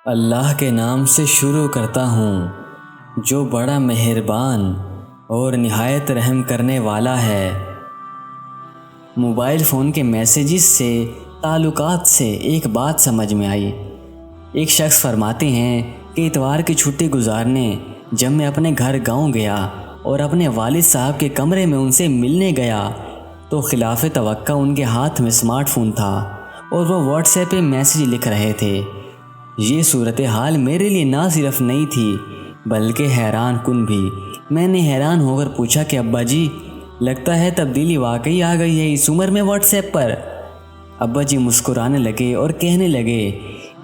اللہ کے نام سے شروع کرتا ہوں جو بڑا مہربان اور نہایت رحم کرنے والا ہے۔ موبائل فون کے میسیجز سے تعلقات سے ایک بات سمجھ میں آئی۔ ایک شخص فرماتے ہیں کہ اتوار کی چھٹی گزارنے جب میں اپنے گھر گاؤں گیا اور اپنے والد صاحب کے کمرے میں ان سے ملنے گیا تو خلاف توقع ان کے ہاتھ میں اسمارٹ فون تھا اور وہ واٹس ایپ پہ میسیج لکھ رہے تھے۔ یہ صورتحال میرے لیے نہ صرف نئی تھی بلکہ حیران کن بھی۔ میں نے حیران ہو کر پوچھا کہ ابا جی، لگتا ہے تبدیلی واقعی آ گئی ہے اس عمر میں واٹس ایپ پر۔ ابا جی مسکرانے لگے اور کہنے لگے،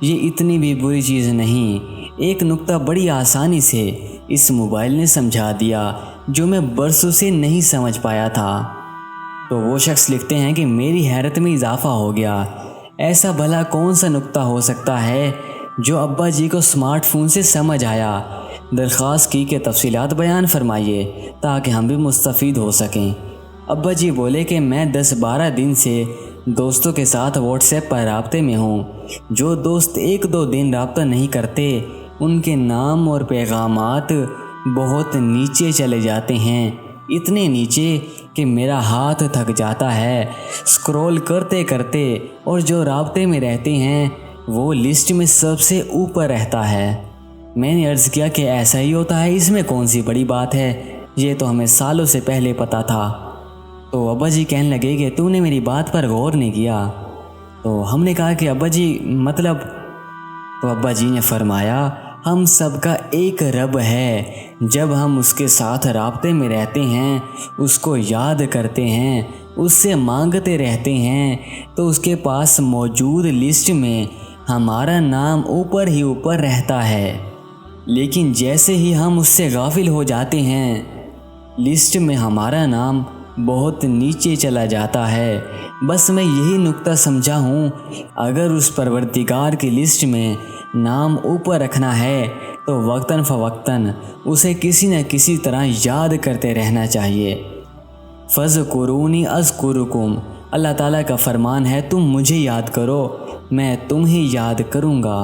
یہ اتنی بھی بری چیز نہیں، ایک نقطہ بڑی آسانی سے اس موبائل نے سمجھا دیا جو میں برسوں سے نہیں سمجھ پایا تھا۔ تو وہ شخص لکھتے ہیں کہ میری حیرت میں اضافہ ہو گیا۔ ایسا بھلا کون سا نقطہ ہو سکتا ہے جو ابا جی کو اسمارٹ فون سے سمجھ آیا؟ درخواست کی کہ تفصیلات بیان فرمائیے تاکہ ہم بھی مستفید ہو سکیں۔ ابا جی بولے کہ میں 10-12 دن سے دوستوں کے ساتھ واٹس ایپ پر رابطے میں ہوں۔ جو دوست 1-2 دن رابطہ نہیں کرتے ان کے نام اور پیغامات بہت نیچے چلے جاتے ہیں، اتنے نیچے کہ میرا ہاتھ تھک جاتا ہے اسکرول کرتے کرتے، اور جو رابطے میں رہتے ہیں وہ لسٹ میں سب سے اوپر رہتا ہے۔ میں نے عرض کیا کہ ایسا ہی ہوتا ہے، اس میں کون سی بڑی بات ہے، یہ تو ہمیں سالوں سے پہلے پتہ تھا۔ تو ابا جی کہنے لگے کہ تو نے میری بات پر غور نہیں کیا۔ تو ہم نے کہا کہ ابا جی مطلب؟ تو ابا جی نے فرمایا، ہم سب کا ایک رب ہے، جب ہم اس کے ساتھ رابطے میں رہتے ہیں، اس کو یاد کرتے ہیں، اس سے مانگتے رہتے ہیں تو اس کے پاس موجود لسٹ میں ہمارا نام اوپر ہی اوپر رہتا ہے۔ لیکن جیسے ہی ہم اس سے غافل ہو جاتے ہیں لسٹ میں ہمارا نام بہت نیچے چلا جاتا ہے۔ بس میں یہی نقطہ سمجھا ہوں، اگر اس پروردگار کی لسٹ میں نام اوپر رکھنا ہے تو وقتاً فوقتاً اسے کسی نہ کسی طرح یاد کرتے رہنا چاہیے۔ فَاذْكُرُونِی أَذْكُرُکُم، اللہ تعالیٰ کا فرمان ہے تم مجھے یاد کرو میں تمہیں یاد کروں گا۔